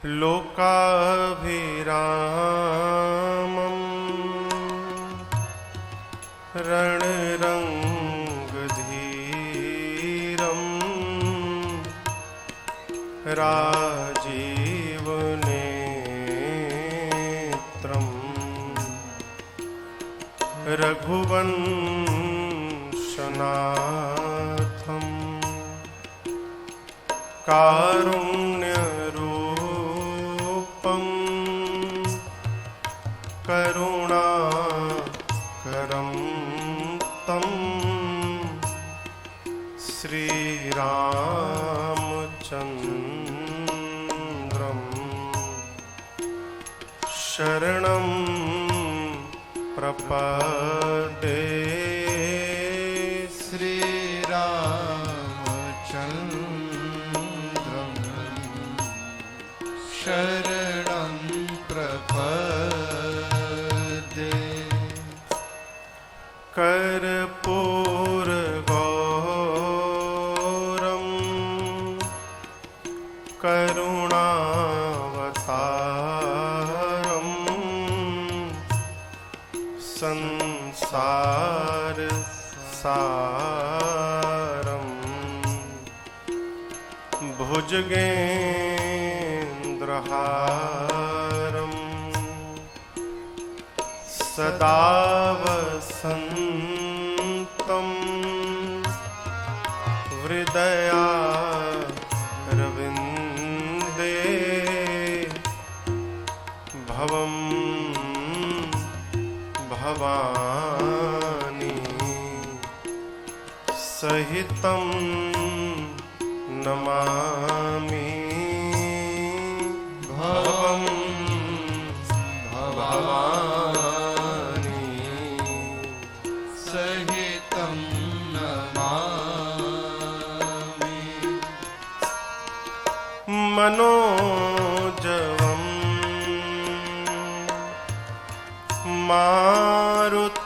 लोकाभिरामं रणरङ्गधीरं राजीवनेत्रं रघुवंशनाथं कारुण्यरूपं करुणाकरं तं श्रीरामचन्द्रं शरणं प्रपद्ये। शरणं प्रपद्ये। कर्पूरगौरं करुणावतारं संसारसारं भुजगेन्द्रहारं सदा वसन्तं हृदयारविन्दे भवं भवानी सहितं नमामि भवं भवानी सहितं नमामि। मनोजवं मारुततुल्यवेगं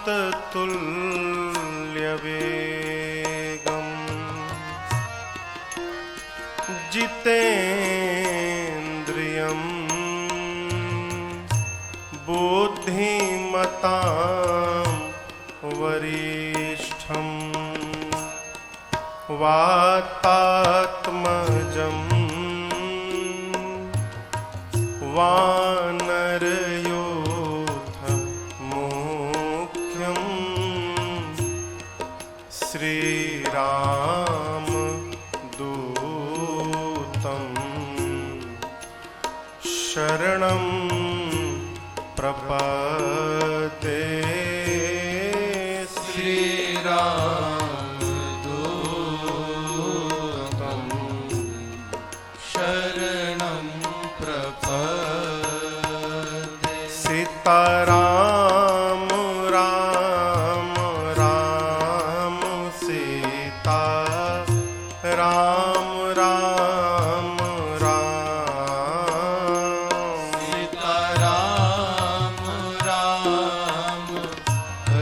जितेन्द्रियं बुद्धिमतां वरिष्ठं वातात्मजं वानरयूथमुख्यं श्रीरामदूतं शरणं प्रपद्ये। श्रीरामदूतं शरणं प्रपद्ये। सीताराम राम राम सीता राम राम राम सीताराम राम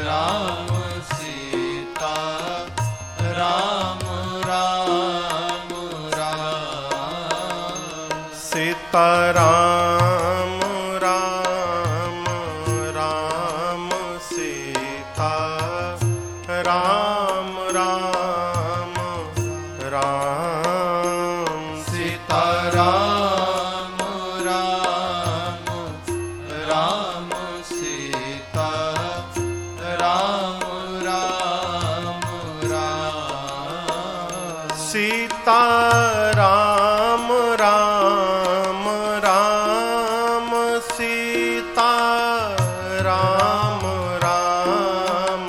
राम सीता राम राम राम। सीताराम राम राम सीता राम राम राम। सीताराम राम राम सीता राम राम राम। सीताराम राम राम सीता राम राम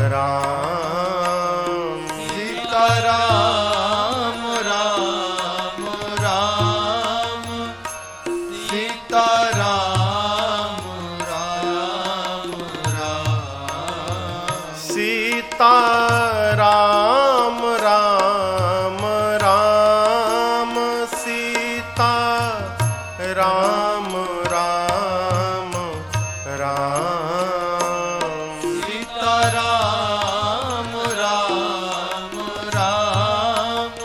राम। सीताराम राम राम सीताराम राम राम। सीताराम राम राम सीता राम राम राम। सीताराम राम राम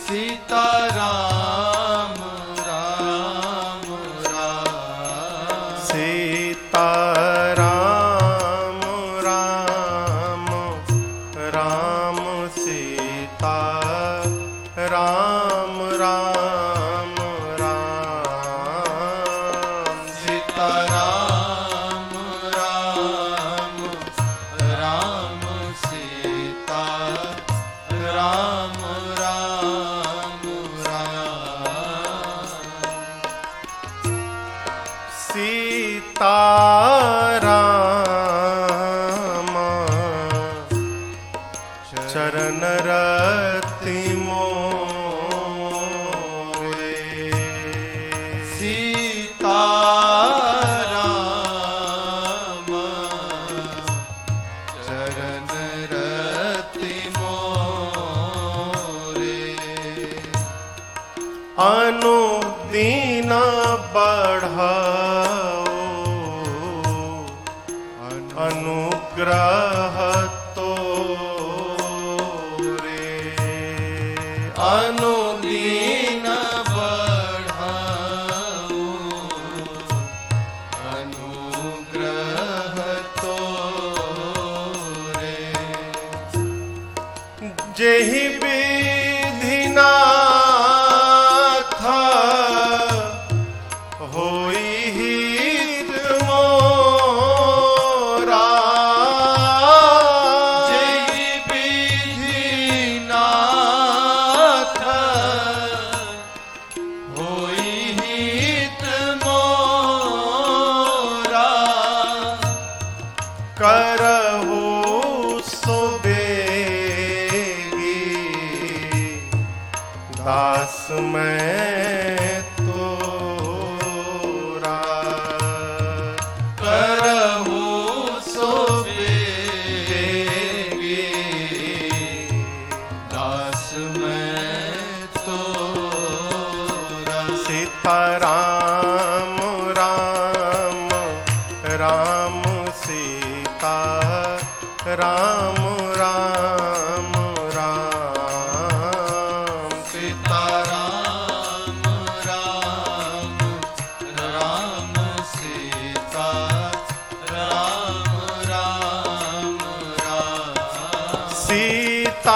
सीताराम राम राम राम सीता राम राम राम सीता राम राम राम सीता राम चरण रति मोरे सीता राम चरण रति मोरे अनुदीन बढ़ाओ अनुग्रह तोरे अनुदीन बढ़ाओ अनुग्रह तोरे जेहि विधिनाथ होई हित मोरा जय विधिनाथ होई हित मोरा करहु सुबेगी दास मैं तोरा करहु सोबेगी दास मैं तोरा सीता राम राम राम सीता राम राम राम सीता राम राम राम सीता राम राम राम सीता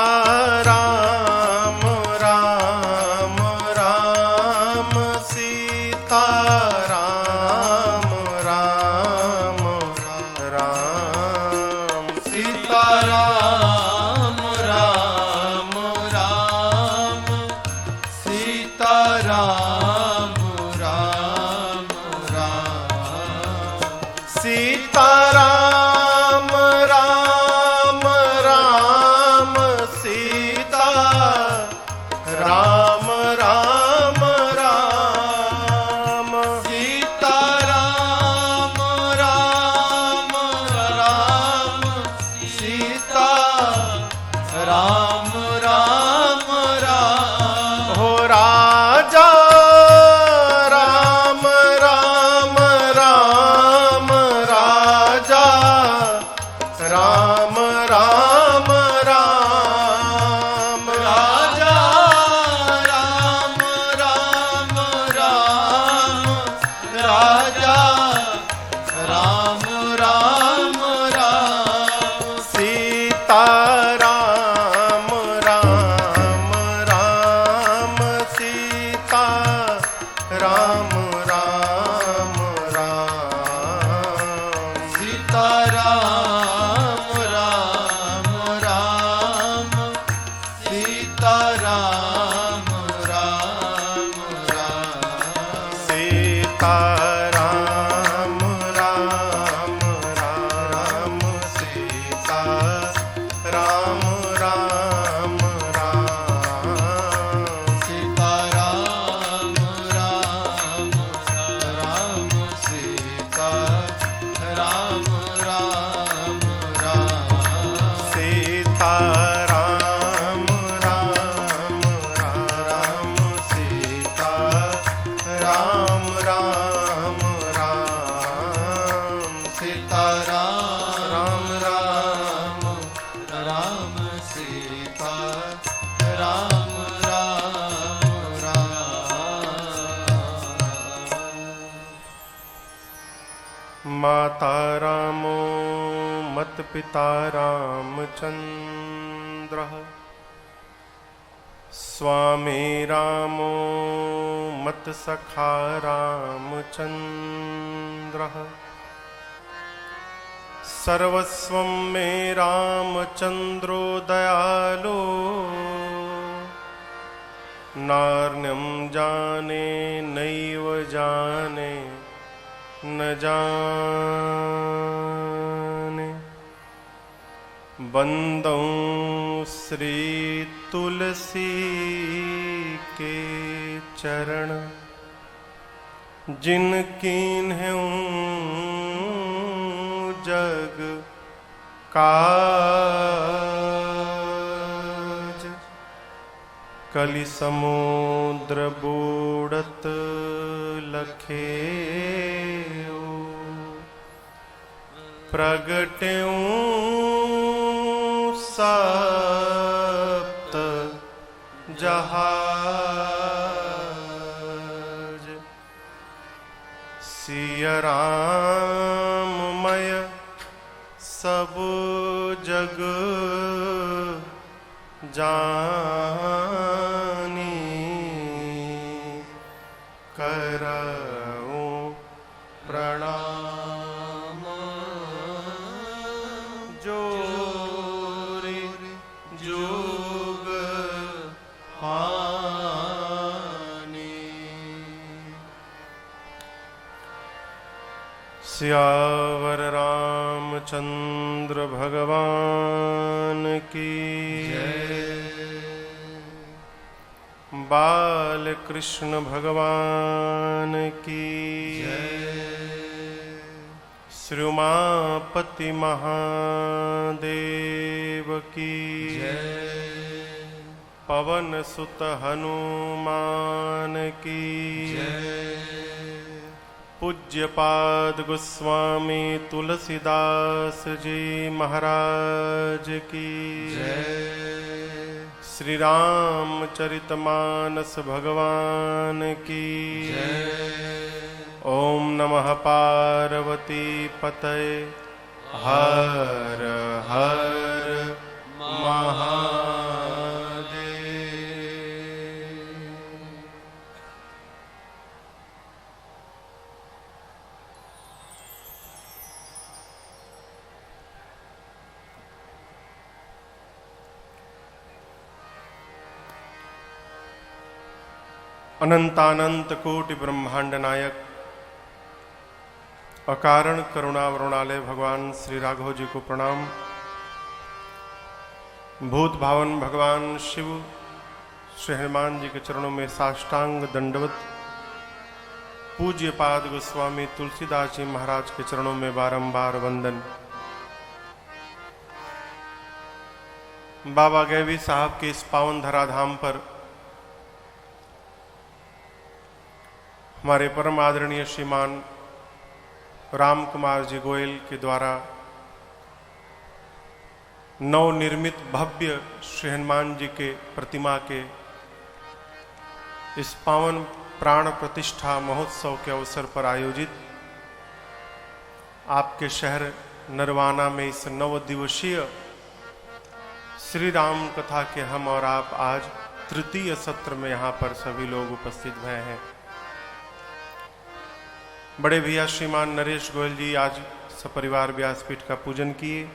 राम राम राम सीता राम राम राम सीता राम राम राम सीता राम राम राम सीता राम राम राम सीता राम राम राम सीता राम राम राम सीता राम राम राम हो राजा राम राम राम राजा राम राम राम राजा राम राम राम राजा राम राम राम सीता राम राम राम सीता राम राम राम सीता राम राम राम सीता राम राम राम सीता राम राम राम सीता राम राम राम सीता राम राम राम सीता राम राम राम सीता राम राम राम सीता राम राम राम सीता राम राम राम सीता राम राम राम माता रामो मत पिता रामचंद्र स्वामी रामो मत सखा रामचन्द्रः सर्वस्वं मे रामचन्द्रो दयालो नार्यं जाने नैव जाने न जाने। बंदौ श्री तुलसी के चरण जिन कीन्हूं जग काज। कलि समुद्र बूढ़त लखे प्रगट्यूं सप्त जहाज। सिय राममय सब जग जानी करऊं प्रणाम जोरि जोग हानि। सियावर रामचंद्र भगवान की जय। बाल कृष्ण भगवान की जय। श्री उमापति महादेव की जय। पवन सुत हनुमान की जय। पूज्यपाद गोस्वामी तुलसीदास जी महाराज की जय। श्री रामचरितमानस भगवान की जय। ओम नमः पार्वती पतये हर हर महादेव। अनंतानंत कोटि ब्रह्मांड नायक अकारण करुणा वरुणालय भगवान श्री राघव जी को प्रणाम। भूत भावन भगवान शिव श्री हनुमान जी के चरणों में साष्टांग दंडवत। पूज्य पाद गोस्वामी तुलसीदास जी महाराज के चरणों में बारंबार वंदन। बाबा गैवी साहब के इस पावन धराधाम पर हमारे परम आदरणीय श्रीमान राम कुमार जी गोयल के द्वारा नवनिर्मित भव्य श्री हनुमान जी के प्रतिमा के इस पावन प्राण प्रतिष्ठा महोत्सव के अवसर पर आयोजित आपके शहर नरवाना में इस 9 दिवसीय श्री राम कथा के हम और आप आज तृतीय सत्र में यहाँ पर सभी लोग उपस्थित हुए हैं। बड़े भैया श्रीमान नरेश गोयल जी आज सपरिवार व्यासपीठ का पूजन किए।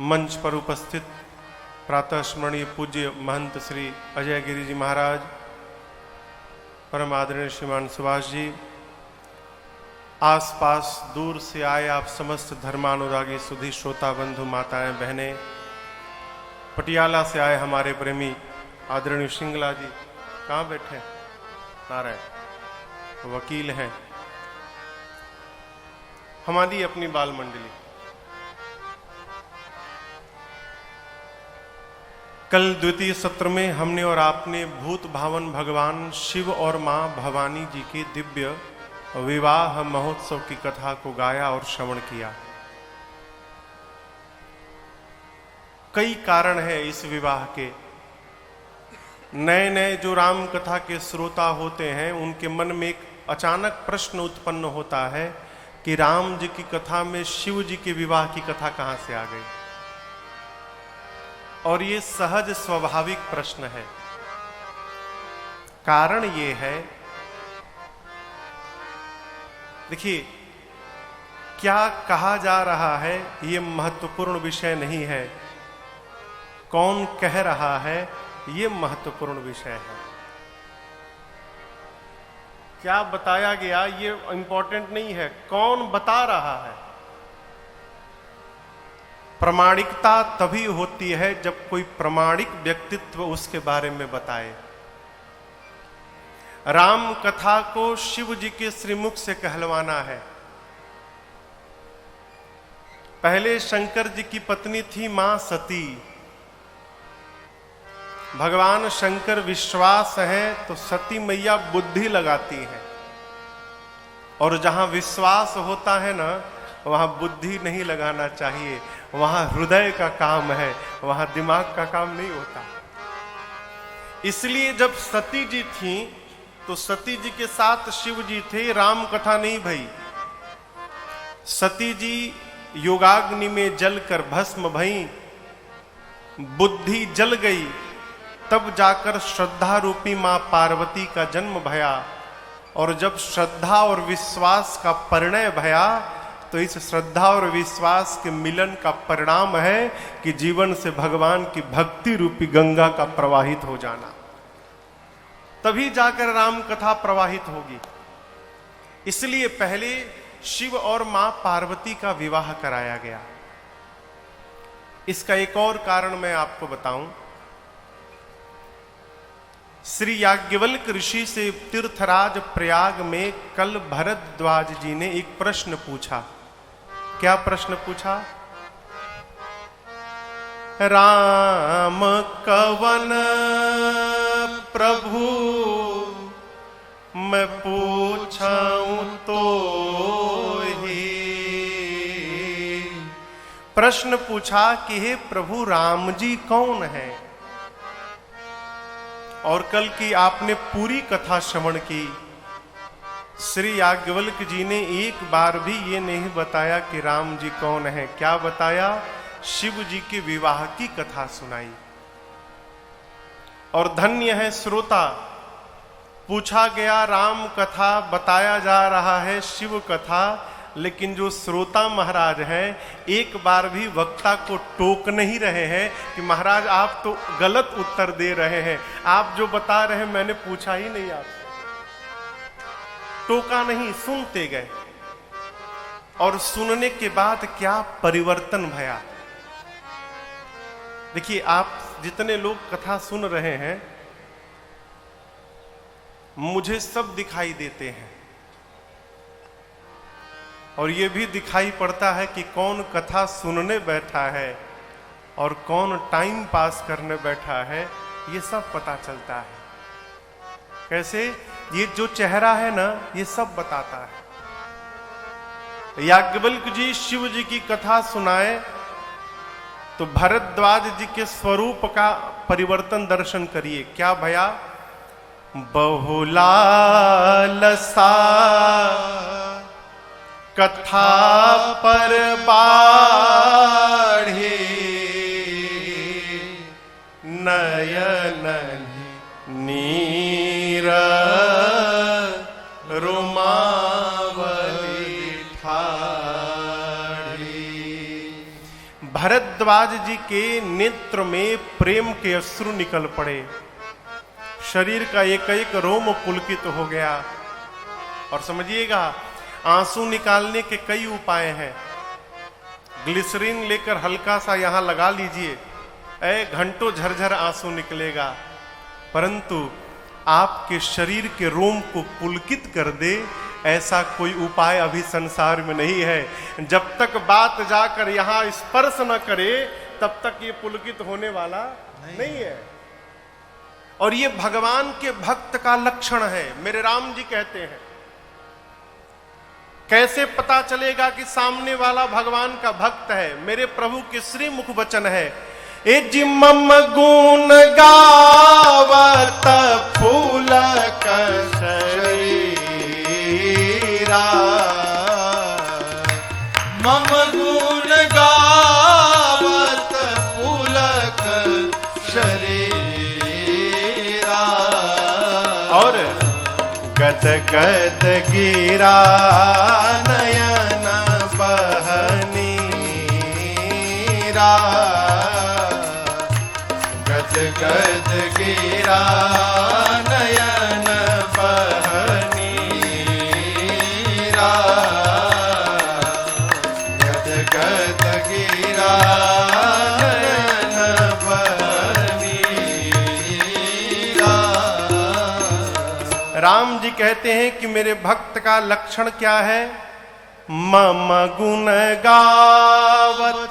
मंच पर उपस्थित प्रातः स्मरणीय पूज्य महंत श्री अजय गिरी जी महाराज, परम आदरणीय श्रीमान सुभाष जी, आसपास दूर से आए आप समस्त धर्मानुरागी सुधी श्रोता बंधु माताएं बहनें, पटियाला से आए हमारे प्रेमी आदरणीय सिंगला जी, कहाँ बैठे नारायण वकील हैं, हमारी अपनी बाल मंडली। कल द्वितीय सत्र में हमने और आपने भूत भावन भगवान शिव और मां भवानी जी के दिव्य विवाह महोत्सव की कथा को गाया और श्रवण किया। कई कारण हैं इस विवाह के। नए नए जो राम कथा के श्रोता होते हैं उनके मन में एक अचानक प्रश्न उत्पन्न होता है कि राम जी की कथा में शिव जी के विवाह की कथा कहां से आ गई। और ये सहज स्वाभाविक प्रश्न है। कारण ये है, देखिए क्या कहा जा रहा है ये महत्वपूर्ण विषय नहीं है, कौन कह रहा है ये महत्वपूर्ण विषय है। क्या बताया गया ये इंपॉर्टेंट नहीं है, कौन बता रहा है। प्रामाणिकता तभी होती है जब कोई प्रामाणिक व्यक्तित्व उसके बारे में बताए। राम कथा को शिव जी के श्रीमुख से कहलवाना है। पहले शंकर जी की पत्नी थी मां सती। भगवान शंकर विश्वास है तो सती मैया बुद्धि लगाती है, और जहां विश्वास होता है ना वहां बुद्धि नहीं लगाना चाहिए, वहां हृदय का काम है, वहां दिमाग का काम नहीं होता। इसलिए जब सती जी थी तो सती जी के साथ शिव जी थे, राम कथा नहीं भई। सती जी योगाग्नि में जलकर भस्म भई, बुद्धि जल गई, तब जाकर श्रद्धा रूपी मां पार्वती का जन्म भया। और जब श्रद्धा और विश्वास का परिणय भया तो इस श्रद्धा और विश्वास के मिलन का परिणाम है कि जीवन से भगवान की भक्ति रूपी गंगा का प्रवाहित हो जाना, तभी जाकर राम कथा प्रवाहित होगी। इसलिए पहले शिव और मां पार्वती का विवाह कराया गया। इसका एक और कारण मैं आपको बताऊं। श्री याज्ञवल्क ऋषि से तीर्थराज प्रयाग में कल भरद्वाज जी ने एक प्रश्न पूछा। क्या प्रश्न पूछा? राम कवन प्रभु मैं पूछूं तो ही। प्रश्न पूछा कि हे प्रभु राम जी कौन है। और कल की आपने पूरी कथा श्रवण की। श्री याज्ञवल्क जी ने एक बार भी ये नहीं बताया कि राम जी कौन है। क्या बताया? शिव जी के विवाह की कथा सुनाई। और धन्य है श्रोता, पूछा गया राम कथा, बताया जा रहा है शिव कथा, लेकिन जो श्रोता महाराज हैं एक बार भी वक्ता को टोक नहीं रहे हैं कि महाराज आप तो गलत उत्तर दे रहे हैं, आप जो बता रहे हैं मैंने पूछा ही नहीं आपसे। टोका नहीं, सुनते गए। और सुनने के बाद क्या परिवर्तन भया। देखिए आप जितने लोग कथा सुन रहे हैं मुझे सब दिखाई देते हैं, और ये भी दिखाई पड़ता है कि कौन कथा सुनने बैठा है और कौन टाइम पास करने बैठा है, ये सब पता चलता है। कैसे? ये जो चेहरा है ना ये सब बताता है। याज्ञवल्क जी शिव जी की कथा सुनाए तो भरद्वाज जी के स्वरूप का परिवर्तन दर्शन करिए। क्या भया? बहुलालसा कथा पर बाढ़े नयन नीर रुमावली ठाढ़ी। भरद्वाज जी के नेत्र में प्रेम के अश्रु निकल पड़े, शरीर का एक एक रोम पुलकित हो गया। और समझिएगा आंसू निकालने के कई उपाय हैं। ग्लिसरीन लेकर हल्का सा यहां लगा लीजिए, घंटों झरझर आंसू निकलेगा, परंतु आपके शरीर के रोम को पुलकित कर दे ऐसा कोई उपाय अभी संसार में नहीं है। जब तक बात जाकर यहां स्पर्श न करे तब तक ये पुलकित होने वाला नहीं है। और ये भगवान के भक्त का लक्षण है। मेरे राम जी कहते हैं, कैसे पता चलेगा कि सामने वाला भगवान का भक्त है? मेरे प्रभु के श्री मुख वचन है, ए जी मम गुण गावत फूल शरीरा, मम गुण गावत फूल गद गद गिरा नयन बहनीरा, गद गद गिरा नयन बहनीरा, गद गद गिरा नयन बहनीरा। राम जी कहते हैं कि मेरे भक्त का लक्षण क्या है? मम गुण गावत,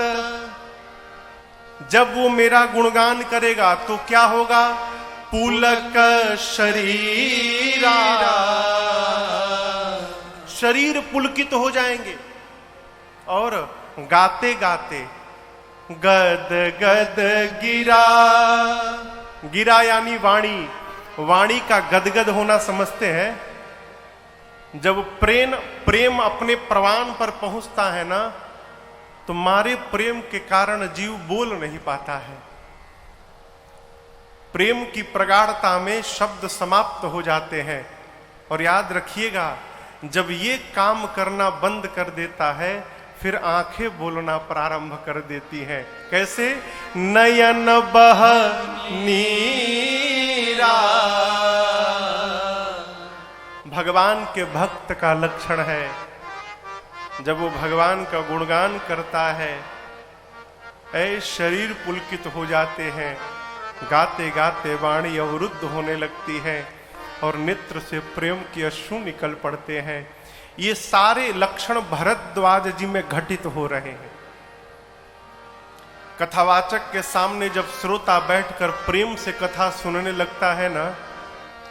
जब वो मेरा गुणगान करेगा तो क्या होगा? पुलक शरीरा, शरीर पुलकित हो जाएंगे। और गाते गाते गद गद गिरा, गिरा यानी वाणी, वाणी का गदगद होना समझते हैं। जब प्रेम अपने प्रवान पर पहुंचता है ना, तो मारे प्रेम के कारण जीव बोल नहीं पाता है। प्रेम की प्रगाढ़ता में शब्द समाप्त हो जाते हैं। और याद रखिएगा, जब ये काम करना बंद कर देता है, फिर आंखें बोलना प्रारंभ कर देती हैं। कैसे? नयन बह नीरा, भगवान के भक्त का लक्षण है। जब वो भगवान का गुणगान करता है, ऐ शरीर पुलकित हो जाते हैं, गाते गाते वाणी अवरुद्ध होने लगती है और नेत्र से प्रेम के अश्रु निकल पड़ते हैं। ये सारे लक्षण भरद्वाज जी में घटित हो रहे हैं। कथावाचक के सामने जब श्रोता बैठकर प्रेम से कथा सुनने लगता है ना,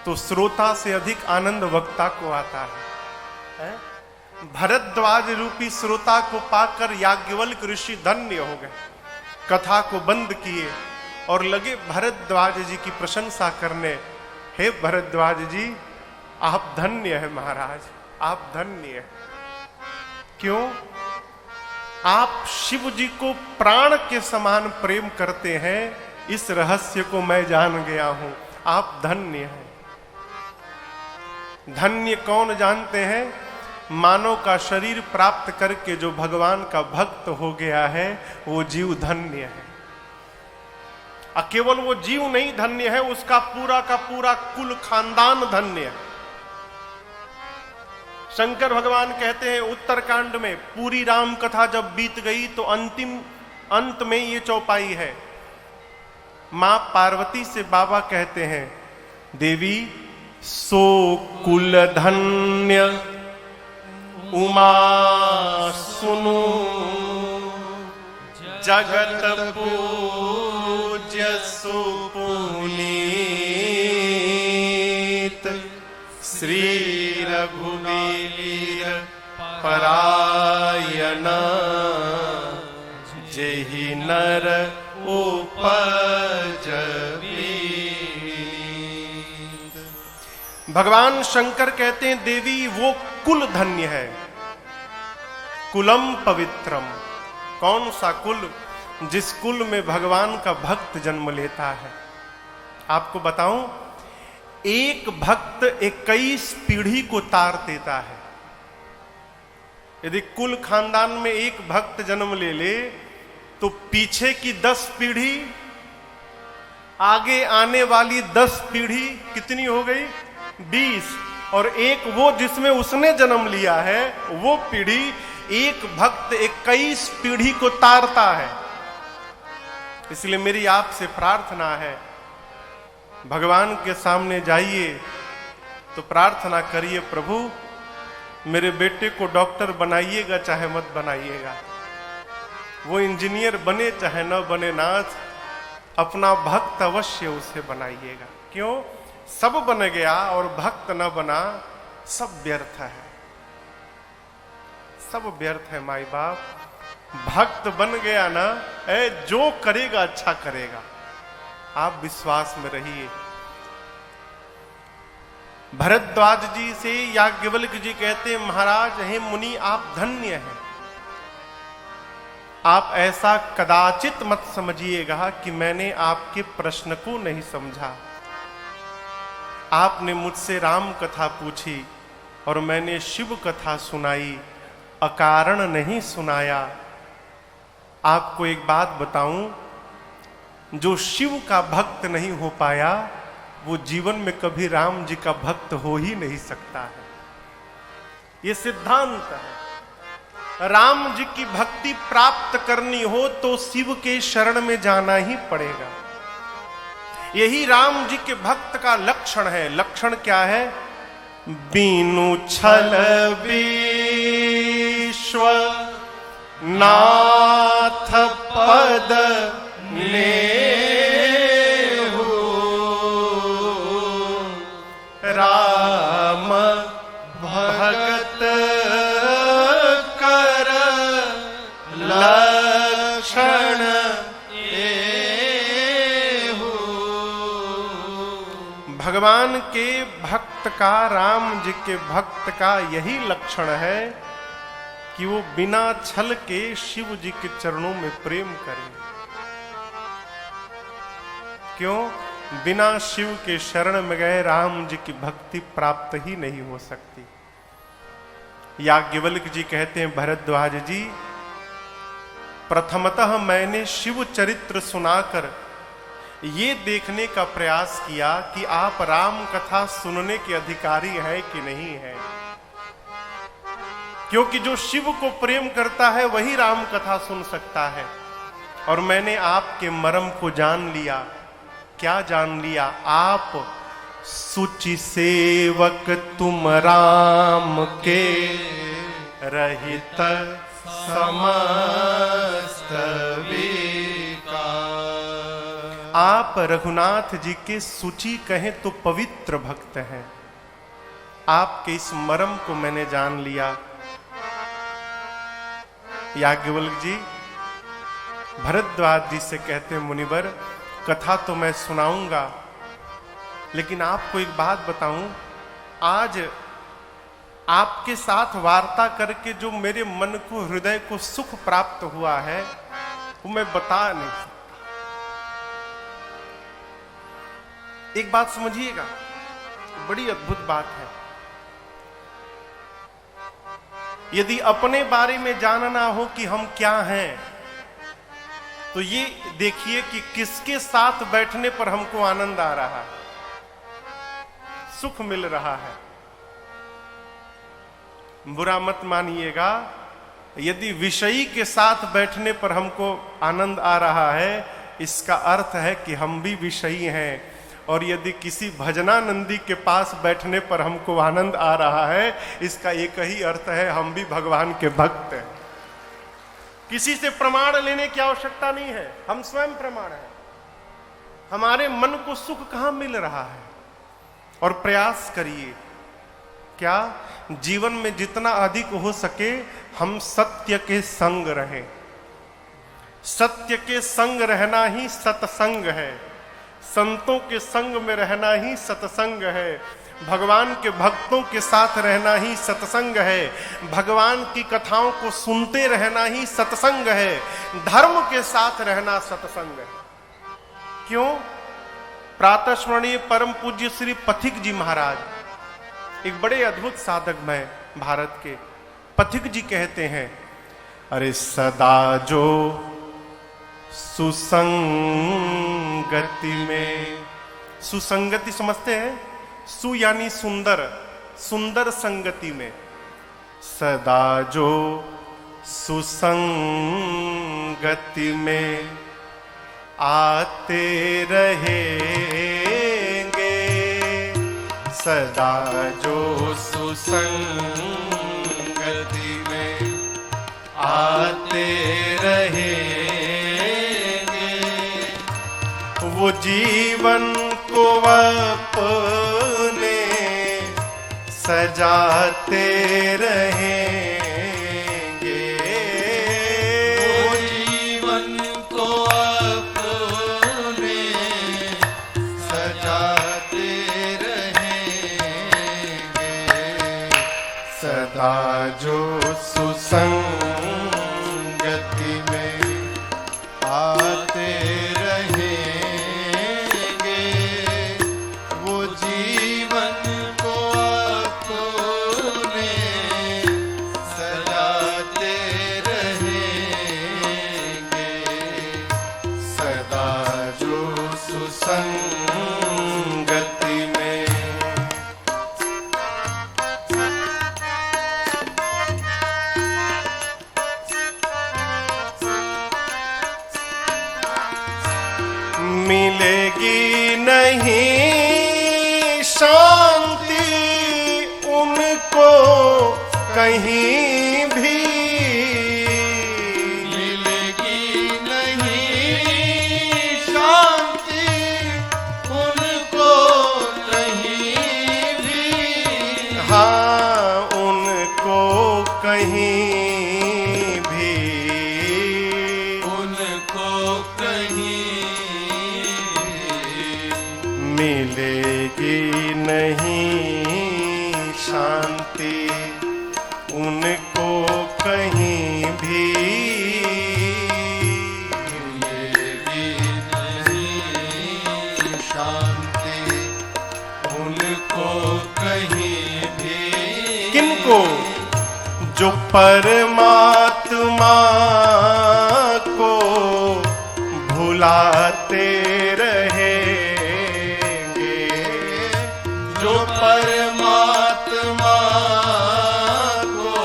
तो श्रोता से अधिक आनंद वक्ता को आता है? भरद्वाज रूपी श्रोता को पाकर याज्ञवल्क्य ऋषि धन्य हो गए। कथा को बंद किए और लगे भरद्वाज जी की प्रशंसा करने। हे भरद्वाज जी, आप धन्य है महाराज, आप धन्य है। क्यों? आप शिव जी को प्राण के समान प्रेम करते हैं, इस रहस्य को मैं जान गया हूं। आप धन्य हैं। धन्य कौन जानते हैं? मानव का शरीर प्राप्त करके जो भगवान का भक्त हो गया है, वो जीव धन्य है। केवल वो जीव नहीं धन्य है, उसका पूरा का पूरा कुल खानदान धन्य है। शंकर भगवान कहते हैं उत्तरकांड में, पूरी राम कथा जब बीत गई तो अंत में ये चौपाई है। मां पार्वती से बाबा कहते हैं, देवी सो कुल धन्य उमा सुनु, जगत पूज्य सुपुनीत, श्री रघुवीर परायण, जेहि नर उपज विनीत। भगवान शंकर कहते हैं, देवी वो कुल धन्य है। कुलम पवित्रम, कौन सा कुल? जिस कुल में भगवान का भक्त जन्म लेता है। आपको बताऊं, एक भक्त 21 पीढ़ी को तार देता है। यदि कुल खानदान में एक भक्त जन्म ले तो पीछे की 10 पीढ़ी, आगे आने वाली 10 पीढ़ी कितनी हो गई? 20। और एक वो जिसमें उसने जन्म लिया है, वो पीढ़ी, एक भक्त 21 पीढ़ी को तारता है। इसलिए मेरी आपसे प्रार्थना है, भगवान के सामने जाइए तो प्रार्थना करिए, प्रभु मेरे बेटे को डॉक्टर बनाइएगा चाहे मत बनाइएगा, वो इंजीनियर बने चाहे न बने, नाथ अपना भक्त अवश्य उसे बनाइएगा। क्यों? सब बन गया और भक्त न बना, सब व्यर्थ है, सब व्यर्थ है। माई बाप, भक्त बन गया ना, जो करेगा अच्छा करेगा। आप विश्वास में रहिए। भरद्वाज जी से याज्ञवल्क्य जी कहते हैं, महाराज हे मुनि, आप धन्य हैं। आप ऐसा कदाचित मत समझिएगा कि मैंने आपके प्रश्न को नहीं समझा। आपने मुझसे राम कथा पूछी और मैंने शिव कथा सुनाई, अकारण नहीं सुनाया। आपको एक बात बताऊं, जो शिव का भक्त नहीं हो पाया वो जीवन में कभी राम जी का भक्त हो ही नहीं सकता है। ये सिद्धांत है। राम जी की भक्ति प्राप्त करनी हो तो शिव के शरण में जाना ही पड़ेगा। यही राम जी के भक्त का लक्षण है। लक्षण क्या है? बीनु छल विश्व नाथ पद नेहु, राम भगत कर लक्षण एहु। भगवान के भक्त का, राम जी के भक्त का यही लक्षण है कि वो बिना छल के शिव जी के चरणों में प्रेम करें। क्यों? बिना शिव के शरण में गए राम जी की भक्ति प्राप्त ही नहीं हो सकती। याज्ञवल्क्य जी कहते हैं, भरद्वाज जी, प्रथमतः मैंने शिव चरित्र सुनाकर ये देखने का प्रयास किया कि आप राम कथा सुनने के अधिकारी हैं कि नहीं है। क्योंकि जो शिव को प्रेम करता है वही राम कथा सुन सकता है। और मैंने आपके मर्म को जान लिया। क्या जान लिया? आप सुचि सेवक तुम राम के, रहित समस्त विकार। आप रघुनाथ जी के सुचि कहें तो पवित्र भक्त हैं। आपके इस मर्म को मैंने जान लिया। याज्ञवल्क्य जी भरद्वाज जी से कहते हैं, मुनिवर कथा तो मैं सुनाऊंगा, लेकिन आपको एक बात बताऊं, आज आपके साथ वार्ता करके जो मेरे मन को, हृदय को सुख प्राप्त हुआ है वो मैं बता नहीं सकता। एक बात समझिएगा, बड़ी अद्भुत बात है। यदि अपने बारे में जानना हो कि हम क्या हैं, तो ये देखिए कि किसके साथ बैठने पर हमको आनंद आ रहा है, सुख मिल रहा है। बुरा मत मानिएगा, यदि विषयी के साथ बैठने पर हमको आनंद आ रहा है, इसका अर्थ है कि हम भी विषयी हैं। और यदि किसी भजनानंदी के पास बैठने पर हमको आनंद आ रहा है, इसका एक ही अर्थ है, हम भी भगवान के भक्त हैं। किसी से प्रमाण लेने की आवश्यकता नहीं है, हम स्वयं प्रमाण हैं। हमारे मन को सुख कहां मिल रहा है? और प्रयास करिए, क्या जीवन में जितना अधिक हो सके हम सत्य के संग रहें। सत्य के संग रहना ही सत्संग है। संतों के संग में रहना ही सत्संग है। भगवान के भक्तों के साथ रहना ही सत्संग है। भगवान की कथाओं को सुनते रहना ही सत्संग है। धर्म के साथ रहना सत्संग है। क्यों? प्रातःस्मरणीय परम पूज्य श्री पथिक जी महाराज, एक बड़े अद्भुत साधक हैं भारत के। पथिक जी कहते हैं, अरे सदा जो सुसंगति में, सुसंगति समझते हैं? सु यानी सुंदर, सुंदर संगति में, सदा जो सुसंगति में आते रहेंगे, सदा जो सुसंगति में आते रहेंगे, वो जीवन को अपने सजाते रहेंगे, वो जीवन को अपने सजाते रहेंगे, सदा जो सुसंगति में आते रहेंगे, वो जीवन कहीं भी मिलेगी नहीं शांति उनको कहीं भी। हाँ उनको कहीं भी उनको कहीं मिलेगी नहीं शांति उनको कहीं भी मिलेगी नहीं शांति उनको कहीं भी। किनको? जो परमात्मा को भुलाते रहेंगे, जो परमात्मा को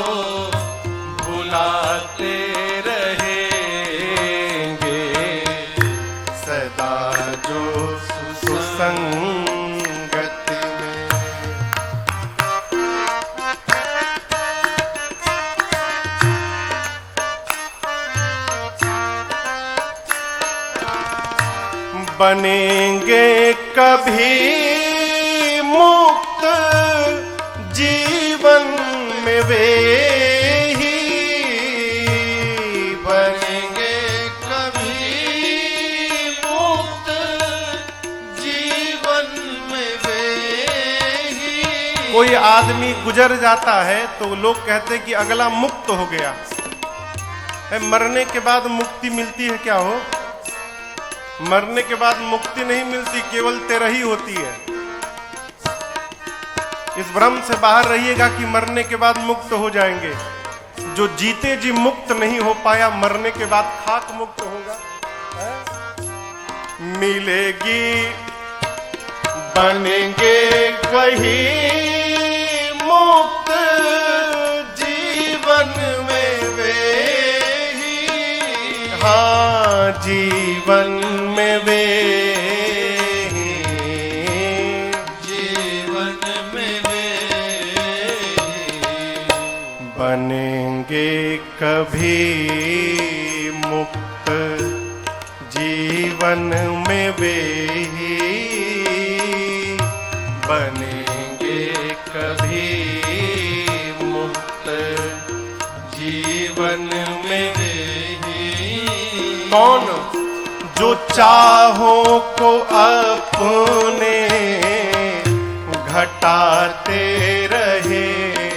भुलाते रहेंगे, सदा जो सुसंगत में। बनेंगे कभी मुक्त जीवन में वे ही, बनेंगे कभी मुक्त जीवन में वे ही। कोई आदमी गुजर जाता है तो लोग कहते हैं कि अगला मुक्त हो गया। मरने के बाद मुक्ति मिलती है क्या हो? मरने के बाद मुक्ति नहीं मिलती, केवल तेरही होती है। इस भ्रम से बाहर रहिएगा कि मरने के बाद मुक्त हो जाएंगे। जो जीते जी मुक्त नहीं हो पाया, मरने के बाद खाक मुक्त होगा। मिलेगी बनेंगे वही मुक्त जीवन में वे ही। हाँ जीवन में वे ही, जीवन में वे बनेंगे कभी मुक्त जीवन में वे ही, बनेंगे कभी मुक्त जीवन में वे ही। कौन? जो चाहों को अपने घटाते रहेंगे,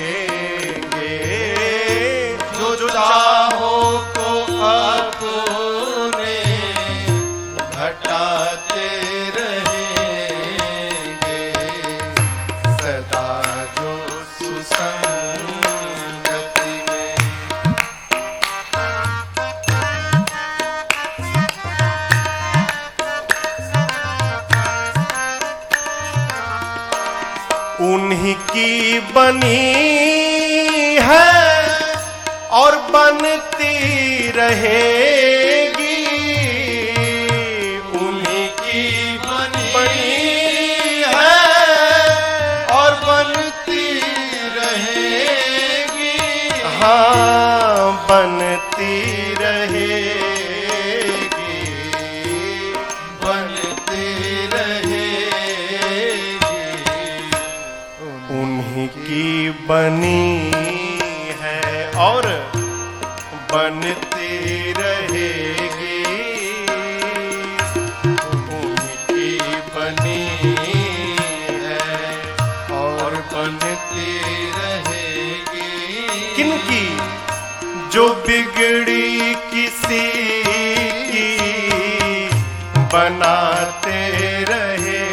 जो चाहों को अपने घटाते रहेंगे, सदा जो सुसंगति में। उन्हीं की बनी है और बनती रहेगी, उन्हीं की बनी है और बनती रहेगी। हाँ बनती रहेगी, बनती रहेगी। उन्हीं की बनी है और बनती रहेगी, उन्हीं की बनी है और बनती रहेगी। किनकी? जो बिगड़ी किसी की बनाते रहेंगे,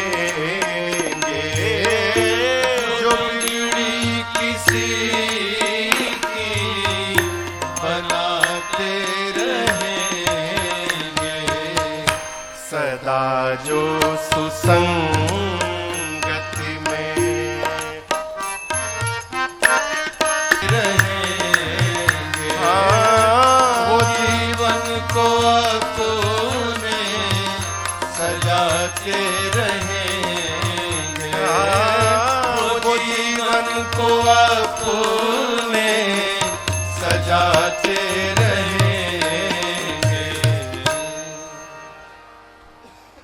जो बिगड़ी किसी की बनाते रहेंगे, सदा जो सुसंगति में। रहेंगे। हाँ, वो जीवन को अपने सजाते रहेंगे। हाँ, वो जीवन को अपने सजाते रहेंगे।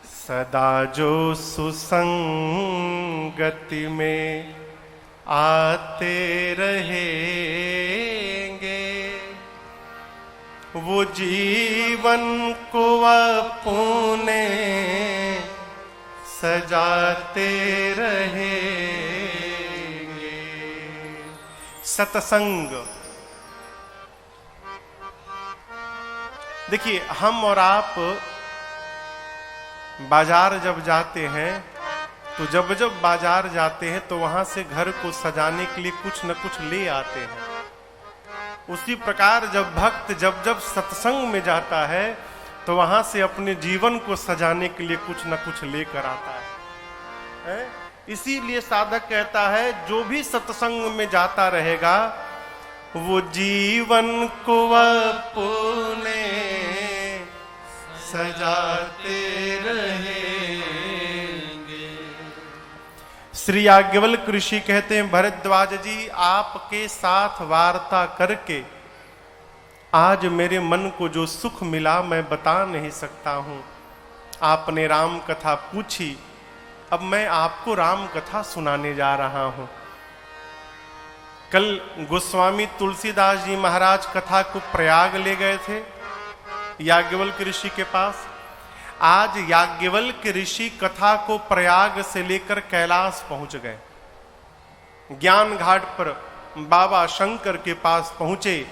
सदा जो सुसंगति में आते रहेंगे, वो जीवन को अपने सजाते रहेंगे। सत्संग, देखिए हम और आप बाजार जब जाते हैं तो जब जब बाजार जाते हैं तो वहां से घर को सजाने के लिए कुछ न कुछ ले आते हैं। उसी प्रकार जब भक्त जब जब सत्संग में जाता है तो वहां से अपने जीवन को सजाने के लिए कुछ न कुछ लेकर आता है? इसीलिए साधक कहता है जो भी सत्संग में जाता रहेगा वो जीवन को अपने सजाते रहेंगे। श्री याज्ञवल्क्य ऋषि कहते हैं, भरद्वाज जी आपके साथ वार्ता करके आज मेरे मन को जो सुख मिला मैं बता नहीं सकता हूं। आपने राम कथा पूछी, अब मैं आपको राम कथा सुनाने जा रहा हूं। कल गोस्वामी तुलसीदास जी महाराज कथा को प्रयाग ले गए थे याज्ञवल्क्य ऋषि के पास। आज याज्ञवल्क्य ऋषि कथा को प्रयाग से लेकर कैलाश पहुंच गए। ज्ञान घाट पर बाबा शंकर के पास पहुंचे।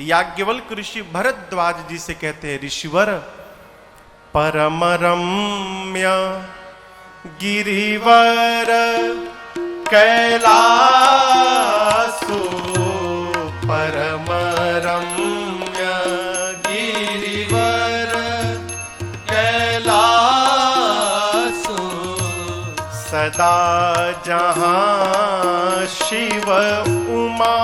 याज्ञवल्क्य ऋषि भरद्वाज जी से कहते हैं, ऋषिवर परम रम्य गिरिवर कैलासो, परम रम्य गिरिवर कैलासो, सदा जहां शिव उमा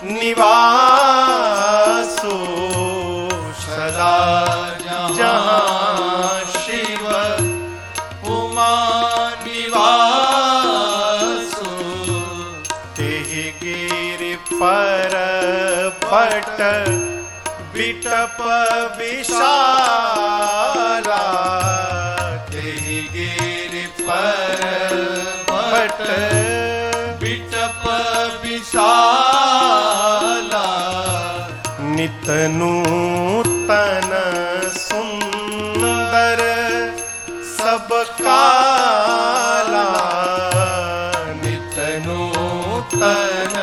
निवासो, सदा जहां शिव उमा निवासो, तेहि गिरि पर्वत बिटप विशाला, तेहि गिरि पर्वत बिटप विशाला, नित नूतन सुंदर सब काला, नित नूतन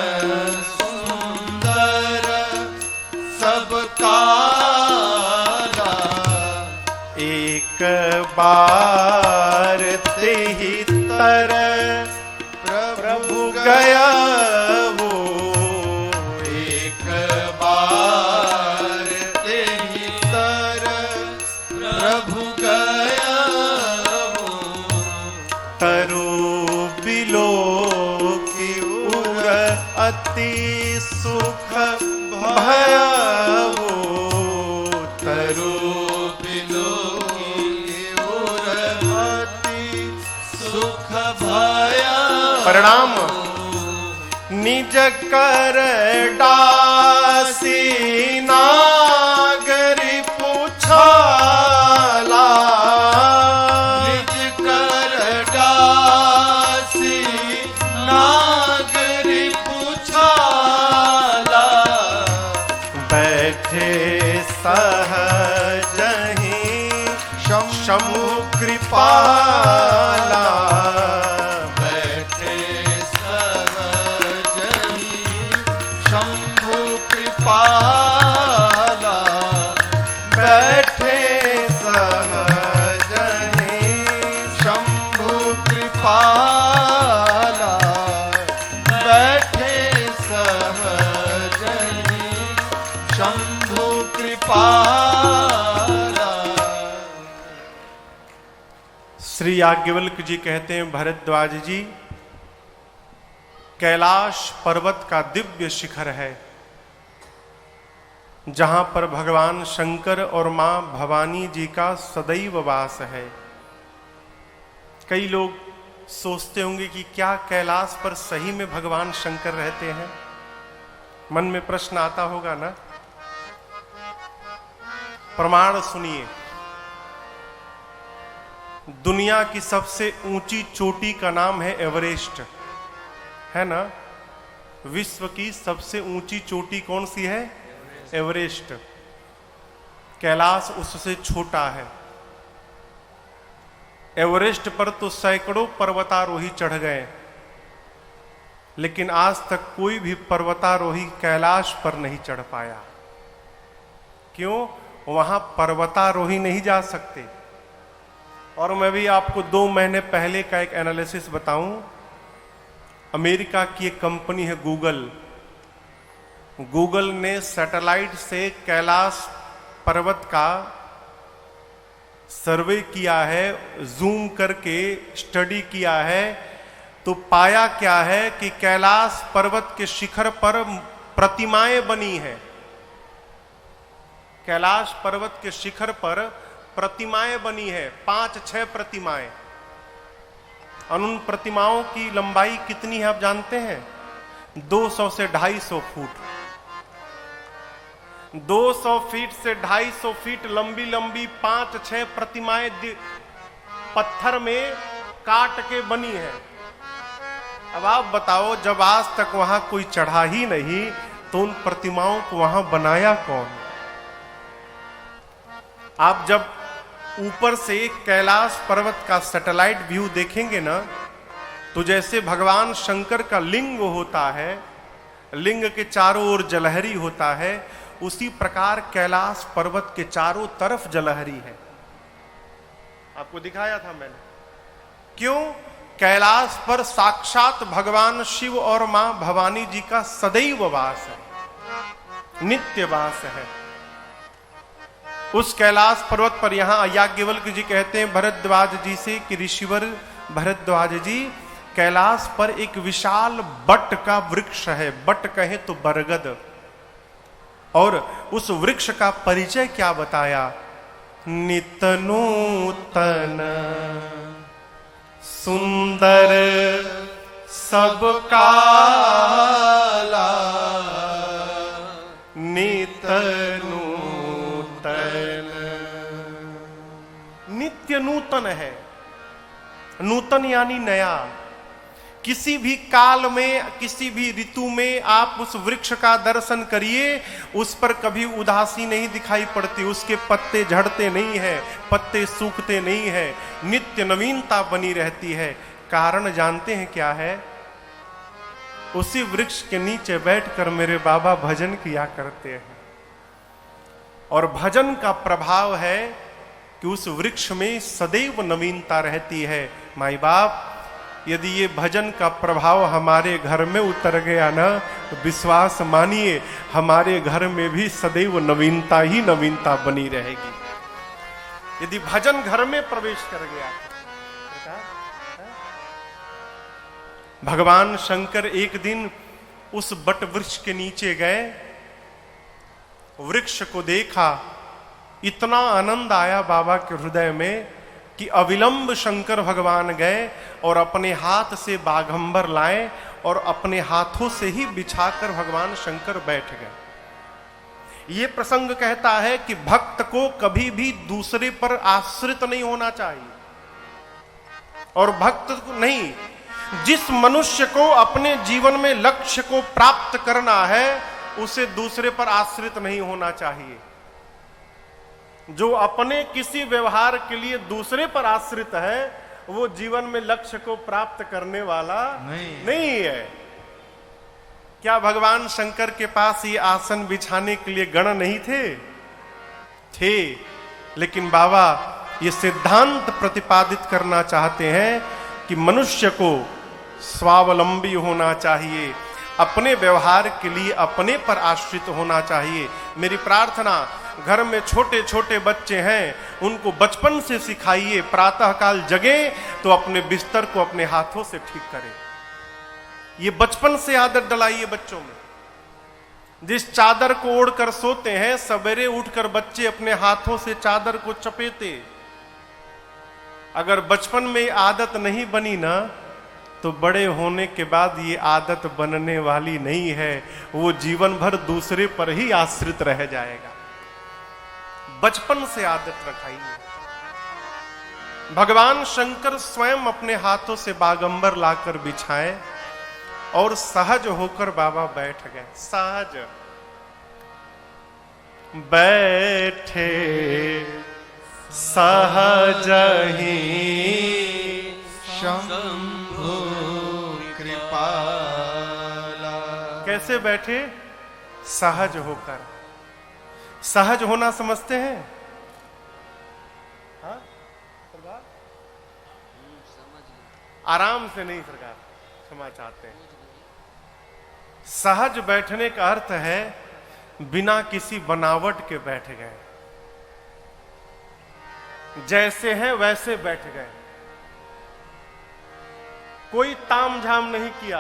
सुंदर सब काला, एक बार तेहि तर प्रभु गया वो, एक बार तेहि तर प्रभु गया वो, तरु बिलो की उर अति सुख भया वो, तरु बिलो की ओर अति सुख भया। प्रणाम। निज कर डासी नागरी पूछाला, निज कर डासी नागरी पूछाला, बैठे सहजहि शंभु कृपाला, बैठे सहजहि शंभु कृपाला, बैठे सहजहि शंभु कृपाला, बैठे सहजहि शंभु कृपाला। श्री याज्ञवल्क्य जी कहते हैं, भरद्वाज जी कैलाश पर्वत का दिव्य शिखर है जहां पर भगवान शंकर और मां भवानी जी का सदैव वास है। कई लोग सोचते होंगे कि क्या कैलाश पर सही में भगवान शंकर रहते हैं? मन में प्रश्न आता होगा ना? प्रमाण सुनिए। दुनिया की सबसे ऊंची चोटी का नाम है एवरेस्ट, है ना? विश्व की सबसे ऊंची चोटी कौन सी है? एवरेस्ट। कैलाश उससे छोटा है। एवरेस्ट पर तो सैकड़ों पर्वतारोही चढ़ गए, लेकिन आज तक कोई भी पर्वतारोही कैलाश पर नहीं चढ़ पाया। क्यों? वहां पर्वतारोही नहीं जा सकते। और मैं भी आपको 2 महीने पहले का एक एनालिसिस बताऊं। अमेरिका की एक कंपनी है गूगल। गूगल ने सैटेलाइट से कैलाश पर्वत का सर्वे किया है, जूम करके स्टडी किया है, तो पाया क्या है कि कैलाश पर्वत के शिखर पर प्रतिमाएं बनी हैं। कैलाश पर्वत के शिखर पर प्रतिमाएं बनी है, 5-6 प्रतिमाएं। और उन प्रतिमाओं की लंबाई कितनी है आप जानते हैं? 200 से 250 फुट। 200 फीट से 250 फीट लंबी लंबी 5-6 प्रतिमाएं पत्थर में काट के बनी है। अब आप बताओ, जब आज तक वहां कोई चढ़ा ही नहीं, तो उन प्रतिमाओं को वहां बनाया कौन? आप जब ऊपर से कैलाश पर्वत का सैटेलाइट व्यू देखेंगे ना, तो जैसे भगवान शंकर का लिंग होता है, लिंग के चारों ओर जलहरी होता है, उसी प्रकार कैलाश पर्वत के चारों तरफ जलहरी है। आपको दिखाया था मैंने। क्यों? कैलाश पर साक्षात भगवान शिव और मां भवानी जी का सदैव वास है, नित्य वास है। उस कैलाश पर्वत पर यहां याज्ञवल्क्य जी कहते हैं भरद्वाज जी से कि ऋषिवर भरद्वाज जी, कैलाश पर एक विशाल बट का वृक्ष है। बट कहे तो बरगद। और उस वृक्ष का परिचय क्या बताया? नित नूतन सुंदर सब काला, नित नूतन। नित्य नूतन है। नूतन यानी नया। किसी भी काल में, किसी भी ऋतु में आप उस वृक्ष का दर्शन करिए, उस पर कभी उदासी नहीं दिखाई पड़ती। उसके पत्ते झड़ते नहीं है, पत्ते सूखते नहीं है, नित्य नवीनता बनी रहती है। कारण जानते हैं क्या है? उसी वृक्ष के नीचे बैठकर मेरे बाबा भजन किया करते हैं। और भजन का प्रभाव है कि उस वृक्ष में सदैव नवीनता रहती है। माई बाप, यदि ये भजन का प्रभाव हमारे घर में उतर गया ना, तो विश्वास मानिए हमारे घर में भी सदैव नवीनता ही नवीनता बनी रहेगी। यदि भजन घर में प्रवेश कर गया। भगवान शंकर एक दिन उस बट वृक्ष के नीचे गए, वृक्ष को देखा, इतना आनंद आया बाबा के हृदय में कि अविलंब शंकर भगवान गए और अपने हाथ से बाघंबर लाए और अपने हाथों से ही बिछाकर भगवान शंकर बैठ गए। ये प्रसंग कहता है कि भक्त को कभी भी दूसरे पर आश्रित नहीं होना चाहिए। और भक्त को नहीं, जिस मनुष्य को अपने जीवन में लक्ष्य को प्राप्त करना है, उसे दूसरे पर आश्रित नहीं होना चाहिए। जो अपने किसी व्यवहार के लिए दूसरे पर आश्रित है, वो जीवन में लक्ष्य को प्राप्त करने वाला नहीं है। क्या भगवान शंकर के पास ये आसन बिछाने के लिए गण नहीं थे? लेकिन बाबा ये सिद्धांत प्रतिपादित करना चाहते हैं कि मनुष्य को स्वावलंबी होना चाहिए, अपने व्यवहार के लिए अपने पर आश्रित होना चाहिए। मेरी प्रार्थना, घर में छोटे छोटे बच्चे हैं, उनको बचपन से सिखाइए, प्रातः काल जगे तो अपने बिस्तर को अपने हाथों से ठीक करें। ये बचपन से आदत डलाइए बच्चों में। जिस चादर को ओढ़कर सोते हैं, सवेरे उठकर बच्चे अपने हाथों से चादर को चपेटे। अगर बचपन में आदत नहीं बनी ना, तो बड़े होने के बाद ये आदत बनने वाली नहीं है, वो जीवन भर दूसरे पर ही आश्रित रह जाएगा। बचपन से आदत रखाइए। भगवान शंकर स्वयं अपने हाथों से बागंबर लाकर बिछाए और सहज होकर बाबा बैठ गए। सहज बैठे सहज ही शंभु कृपाला। कैसे बैठे? सहज होकर। सहज होना समझते हैं? हाँ? सरकार? आराम से नहीं सरकार, क्षमा चाहते हैं। सहज बैठने का अर्थ है बिना किसी बनावट के बैठ गए, जैसे हैं वैसे बैठ गए। कोई तामझाम नहीं किया,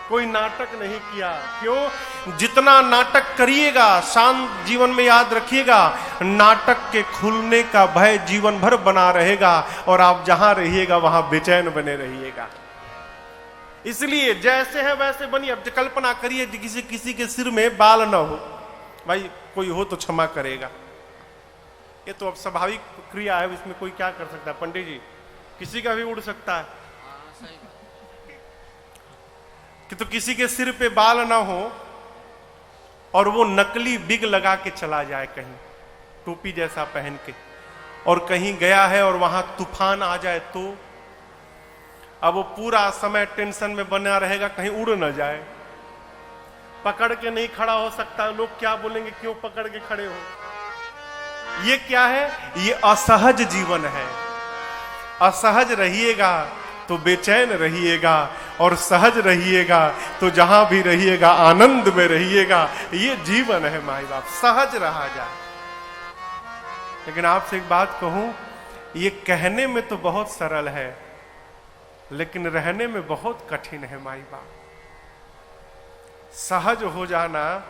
कोई नाटक नहीं किया। क्यों? जितना नाटक करिएगा, शांत जीवन में याद रखिएगा, नाटक के खुलने का भय जीवन भर बना रहेगा और आप जहां रहिएगा वहां बेचैन बने रहिएगा। इसलिए जैसे है वैसे बनिए। अब कल्पना करिए किसी के सिर में बाल ना हो, भाई कोई हो तो क्षमा करेगा, ये तो अब स्वाभाविक क्रिया है, इसमें कोई क्या कर सकता है। पंडित जी, किसी का भी उड़ सकता है कि तो किसी के सिर पे बाल ना हो और वो नकली बिग लगा के चला जाए कहीं, टोपी जैसा पहन के, और कहीं गया है और वहां तूफान आ जाए तो अब वो पूरा समय टेंशन में बना रहेगा कहीं उड़ ना जाए। पकड़ के नहीं खड़ा हो सकता, लोग क्या बोलेंगे, क्यों पकड़ के खड़े हो। ये क्या है? ये असहज जीवन है। असहज रहिएगा तो बेचैन रहिएगा, और सहज रहिएगा तो जहां भी रहिएगा आनंद में रहिएगा। ये जीवन है माई बाप, सहज रहा जाए। लेकिन आपसे एक बात कहूं, ये कहने में तो बहुत सरल है लेकिन रहने में बहुत कठिन है माई बाप। सहज हो जाना